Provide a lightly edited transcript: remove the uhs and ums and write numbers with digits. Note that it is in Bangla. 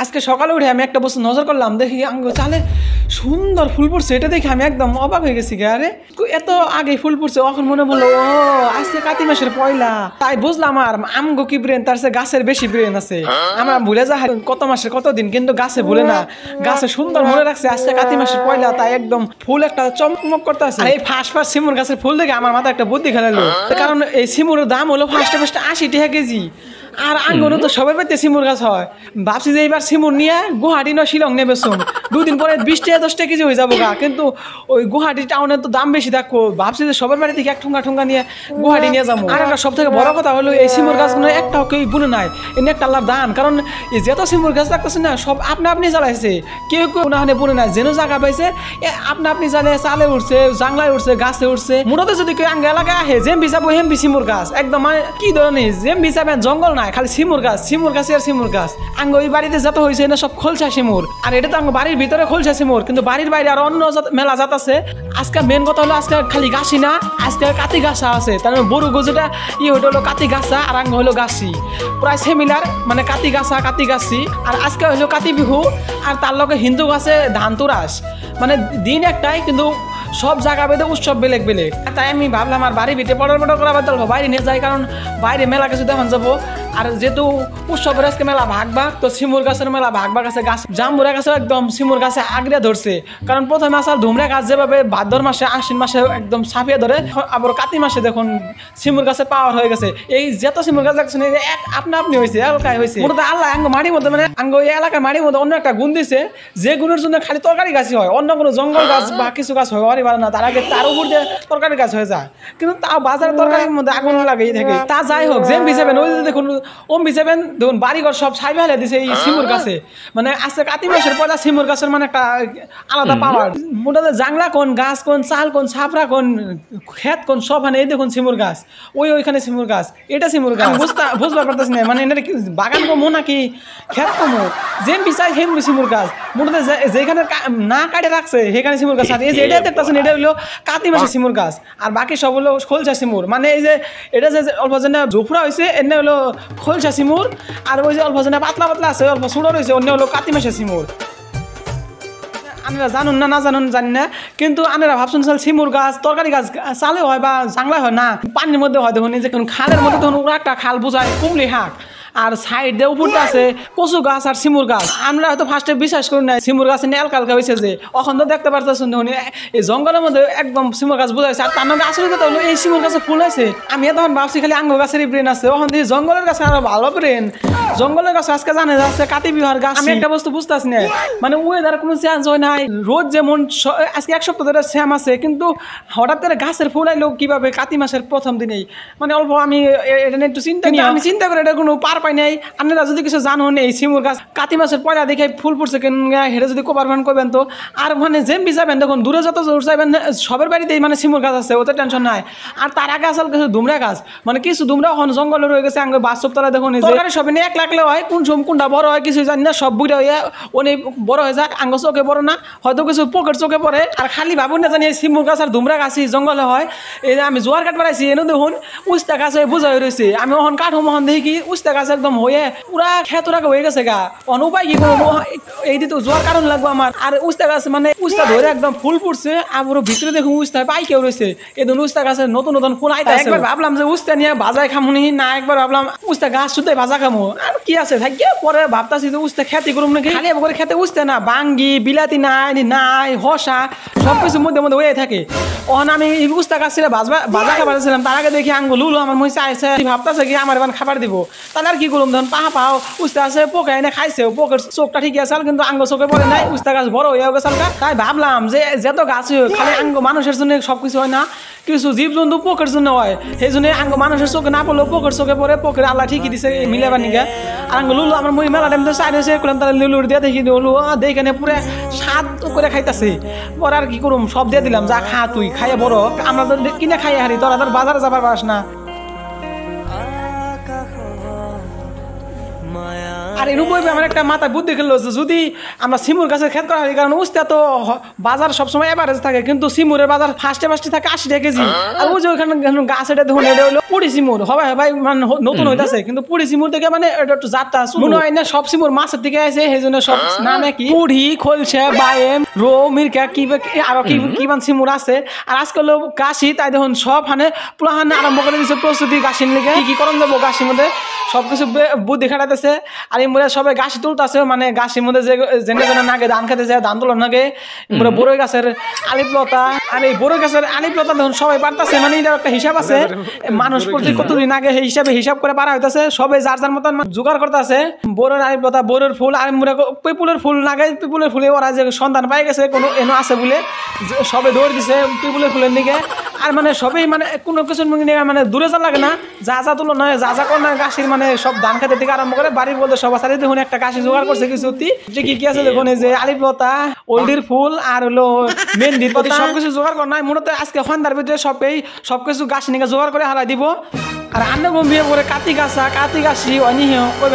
আজকে সকালে উঠে আমি একটা বস্তু নজর করলাম, দেখি আঙ্গ চালে সুন্দর ফুল ফুটছে। এটা দেখে আমি একদম অবাক হয়ে গেছি। আরে এত আগে ফুল ফুটছে, এখন মনে বললো ও আজকে কাতি মাসের পয়লা। তাই বুঝলাম আর আমগো কি ব্রেন, তার চেয়ে গাছের বেশি ব্রেন আছে। আমরা ভুলে যা কত মাসের কত দিন, কিন্তু গাছে ভুলে না। গাছে সুন্দর মনে রাখছে আজকে কাতি মাসের পয়লা, তাই একদম ফুল একটা চমকমক করতে আছে। এই ফার্স্ট সিমুর গাছের ফুল দেখে আমার মাথায় একটা বুদ্ধি খেলালো। কারণ এই সিমুরের দাম হলো ফার্স্টে 80 টাকা কেজি। আর আঙ্গুরও তো সবার বাড়িতে সিমুর গাছ হয়। ভাবছি যে এইবার সিমুর নিয়ে গুয়াহাটি না শিলং নেবে শুন, 2 দিন পরে 20 টাকা 10 টাকা কেজি হয়ে যাবো গা। কিন্তু ওই গুয়াহাটি টাউনের তো দাম বেশি থাকবো। ভাবছি যে সবার বাড়ি থেকে এক ঠুঙ্গা নিয়ে গুয়াহাটি নিয়ে যাবো। আর একটা সব থেকে বড় কথা হলো এই সিমুর গাছগুলো একটাও কেউ বুনে নাই, এনে একটা আল্লাহর দান। কারণ এই যত সিমুর গাছ থাকতেছে না সব আপনি জ্বালাইছে, কেউ ওনাখানে বুনে নাই। যেন জায়গা পাইছে আপনি জ্বালিয়ে চালে উঠছে, জাংলায় উঠছে, গাছে উঠছে। মোটাতে যদি কেউ আঙ্গে এলাকায় আহে যেম বিচাবো হেমবি সিমুর গাছ একদম মানে কি ধরনের যেম বিচাবেন জঙ্গল নাই, খালি সিমুর গাছ আর সিমুর গাছ। আঙ্গ ওই বাড়িতে যত হয়েছে না সব খোলসা সিমুর। আর এটা তো আঙ্গ বাড়ির ভিতরে খোলসা সিমুর, কিন্তু বাড়ির বাইরে আর অন্য মেলা জাত আছে। আজকে মেন কথা হলো আজকে খালি গাছি না, আজকে কাতি গাছা আছে। তার মানে বড় গজুটা ওইটা হলো কাতি গাছা আর আঙ্গ হলো গাছি, প্রায় সেমিলার মানে কাতি গাছা কাতি গাছি। আর আজকে হলো কাতি বিহু, আর তার লগে হিন্দু গাছে ধান তুরাস। মানে দিন একটাই, কিন্তু সব জায়গা বেঁধে উৎসব বেলেগ বেলেগ। তাই আমি ভাবলাম আর বাড়ি ভিতরে পটর করা বাদ বাইরে নিয়ে যাই, কারণ বাইরে মেলা কিছু দেখান যাবো। আর যেহেতু উৎসবের আজকে মেলা ভাগ, তো সিমুর গাছের মেলা ভাগ আছে। গাছ জাম্বুরা গাছে একদম সিমুর গাছে আগড়ে ধরছে। কারণ প্রথমে আসার ধুমরা গাছ যেভাবে ভাদ্র মাসে আশ্বিন মাসে একদম ছাপিয়ে ধরে, আবার কাতি মাসে দেখুন সিমুর গাছে পাওয়ার হয়ে গেছে। এই যত সিমুর গাছ দেখছেন এক আপনি হয়েছে এলাকায় হয়েছে। মূলত আল্লাহ আঙ্গ মাটির মধ্যে মানে আঙ্গ এই এলাকার মাটির মধ্যে অন্য একটা গুণ দিছে, যে গুণের জন্য খালি তরকারি গাছই হয়, অন্য কোনো জঙ্গল গাছ বা কিছু গাছ হয় পারে না। তার আগে তার উপর দিয়ে তরকারি গাছ হয়ে যায়, কিন্তু তাও বাজারে তরকারির মধ্যে আগুন লাগাই থাকে। তা যাই হোক, যেম ভিজাবেন ওই দেখুন ভিজাবেন দেখুন বাড়িঘর সব ছাই ফেলে দিছে এই সিমুর গাছে। মানে আজকে কাতি মাসের পয়লা সিমুর গাছের মানে একটা আলাদা পাওয়ার। মোটাতে জাংলা কোন গাছ কোন চাল কোন ছাপড়া কোন ক্ষেত কোন সব মানে এই দেখুন সিমুর গাছ, ওইখানে সিমুর গাছ, এটা সিমুর গাছ। বুঝতে পারতেছি না মানে এটা বাগান কমো নাকি ক্ষেত কমো, যেম বিচাই হেম সিমুর গাছ। মোটাতে যেখানে না কাটে রাখছে সেখানে সিমুর গাছ। আর এই যে এটা দেখতেছেন এটা হলো কাতি মাসের সিমুর গাছ, আর বাকি সব হলো খোলসা সিমুর। মানে এই যে এটা যে অল্প যেন জোফরা হয়েছে এনে হলো খোলসা সিমুর, আর ওই যে অল্প যেন পাতলা আছে অল্প সুড়ো রয়েছে অন্য হলো কাতি মাসের সিমুর। আপনারা জানুন না জানুন জানি না, কিন্তু আপনারা ভাবছেন সিমুর গাছ তরকারি গাছ চালে হয় বা জাংলায় হয় না, পানির মধ্যে হয়। দেখুন এই যে খালের মধ্যে দেখুন ওরা একটা খাল বোঝায় কুমলি হাঁক, আর সাইড দিয়ে উপরটা আছে কচু গাছ আর সিমুর গাছ। আমরা হয়তো ফার্স্টে বিশ্বাস করি না সিমুর গাছ নিয়ে এলকা হয়েছে, যে এখন তো দেখতে পারতেছেন দেখুন এই জঙ্গলের মধ্যে একদম সিমুর গাছ বোঝাইছে। আর তার নামে আসলে কথা হলো এই সিমুর গাছে ফুল হয়েছে। আমি তখন ভাবছি খালি আঙ্গ গাছেরই ব্রেন আছে, ওখান থেকে জঙ্গলের গাছে আরো ভালো ব্রেন। জঙ্গলের গাছ আজকে জানে যাচ্ছে কাতি বিহার গাছ। আমি একটা বস্তু বুঝতেছি না, মানে ওয়েদার কোনো চেঞ্জ হয় নাই, রোদ যেমন আজকে 1 সপ্তাহ ধরে শ্যাম আছে, কিন্তু হঠাৎ করে গাছের ফুল আইলো কিভাবে কাতি মাসের প্রথম দিনেই। মানে অল্প আমি এটা নিয়ে একটু চিন্তা করি এটা কোনো পার পাই নাই। আপনারা যদি কিছু জানুন এই সিমুর গাছ কাতি মাসের পয়লা দেখে ফুল ফুটছে কেন হেঁটে যদি কোপারবেন করবেন তো। আর মানে যেম যাবেন দেখুন দূরে যত যাবেন সবার বাড়িতেই মানে সিমুর গাছ আছে, ওতে টেনশন নাই। আর তার আগে আসল কিছু ধুমরা গাছ, মানে কিছু ধুমরা এখন জঙ্গলে রয়ে গেছে। আগে বাস্তবতলা দেখুন তরকারি সব নিয়ে 1 লাখ হয়, কোনটা বড় হয় কিছু জানি না, সব বুড়া হয়ে অনেক বড় হয়ে যাক। আঙ্গ চোখে বড় না, হয়তো কিছু পোকের চোখে পড়ে। আর খালি ভাবুন না জানি সিমুর গাছ আর ধুমরা গাছই জঙ্গলে হয়। এই যে আমি জোয়ার কাঠ বাড়াইছি এনে দেখুন উস্তা গাছ হয়ে বোঝা হয়ে রয়েছে। আমি ওখান কাঠ মোহন দেখি কি উস্তা গাছ একদম হয়ে পুরা খেতরাকে হয়ে গেছে গা। অনুপায় কি করবো, এই দিতে জোয়ার কারণ লাগবো আমার। আর উস্তা গাছ মানে উস্তা ধরে একদম ফুল ফুটছে, আবার ভিতরে দেখুন উস্তা পাই কেউ রয়েছে। এই ধরুন উস্তা গাছের নতুন ফুল আইতে একবার ভাবলাম যে উস্তা নিয়ে ভাজায় খামুনি না, একবার ভাবলাম উস্তা গাছ শুধু ভাজা খামো। আর কি আছে থাকিয়ে পরে ভাবতাছি যে উস্তা খেতে করুম নাকি, খালি করে খেতে উস্তা না বাঙ্গি বিলাতি নাই হসা সবকিছু মধ্যে হয়ে থাকে। ওখানে আমি উস্তা গাছ ছিল ভাজা খাবার ছিলাম, তার আগে দেখি আঙ্গুল লুলো আমার মহিষা আইসে ভাবতেছে কি আমার এবার খাবার দিব। তাহলে আর কি করুম ধরুন পাও উস্তা আছে পোকা এনে খাইছে, পোকের চোখটা ঠিক আছে কিন্তু আঙ্গ চোখে পড়ে নাই, উস্তা গাছ বড় হয়ে গেছে। তাই ভাবলাম যে যত গাছ খালি আঙ্গ মানুষের জন্য সবকিছু হয় না, কিছু জীবজন্তু পোকের জন্য হয়। সেই জন্য আঙ্গ মানুষের চোখে না পড়লেও পোকের চোখে পড়ে, পোকের আল্লাহ ঠিকই দিছে মিলাবার নিগে। আর আঙ্গ লুলু আমার মেলা টাইম তো চাই রয়েছে করলাম, তাহলে লুলুর দিয়ে দেখি দেখে পুরো স্বাদ করে খাইতেছে। পরে আর কি করুম সব দিয়ে দিলাম, যা খা তুই খাইয়ে বড়, আমরা তো কিনে খাইয়ে হারি, তোরা তোর বাজারে যাবার পাস না। আর এর উপরে আমার একটা মাথায় বুদ্ধি খেললো যে যদি আমরা সিমুর গাছের ক্ষেত করা হয়, কারণ উস্তা তো বাজার সবসময় এভারেজ থাকে, কিন্তু সিমুরের বাজার ফার্স্টে থাকে 80 টাকা কেজি। আর ওই যে ওখানে গাছ এটা দেখুন, এটা হলো পুরি সিমুর হবে ভাই, মানে নতুন হইতাছে, কিন্তু পুরি সিমুর থেকে মানে এটা একটু জাতটা মনে হয় না সব সিমুর মাছের দিকে আছে, সেই জন্য সব নামে কি পুরি, খোলসা, বায়েম, রো, মিরকা কি আরো কি সিমুর আছে। আর আজকে হলো গাছি, তাই দেখুন সব হানে পুরাহানে আরম্ভ করে দিচ্ছে প্রস্তুতি গাছির লিগে, কি করণ যাবো গাছির মধ্যে সবকিছু বুদ্ধি খাটাইতেছে। আর এই মধ্যে সবাই গাছি তুলতেছে, মানে গাছির মধ্যে যে জেনে জেনে নাগে ধান খেতেছে, ধান তোলার নাগে বড়ই গাছের আলিপলতা। আর এই বড়ই গাছের আলিপলতা দেখুন সবাই পারতেছে, মানে এটা একটা হিসাব আছে মানুষ প্রতি কতদিন আগে সেই হিসাব করে পারা হইতেছে, সবাই যার যার মতন জোগাড় করতেছে। বড়ের আলিপলতা, বড়ের ফুল, আর পিপুলের ফুল নাগে, পিপুলের ফুলে ওরা যে সন্ধান পাই গেছে কোনো এনো আছে বলে সবে দৌড় দিছে পিপুলের ফুলের দিকে। আর মানে সবই মানে কোনো কিছু মানে দূরে যা লাগে না, যা তুলো নয়, যা কর না গাছের মানে সব ধান খেতে থেকে আরম্ভ করে বাড়ির বলতে সব আছে। দেখুন একটা গাছি জোগাড় করছে কিছু যে কি আছে দেখুন, এই যে আলিপলতা, ওলডির ফুল আর হলো মেহেন্দির পাতা, সবকিছু জোগাড় কর নাই। মূলত আজকে সন্ধ্যার ভিতরে সবকিছু গাছ নিয়ে জোগাড় করে হারাই দিব। আর আন্না বিয়ে করে কাতি গাছি অনিহ ওই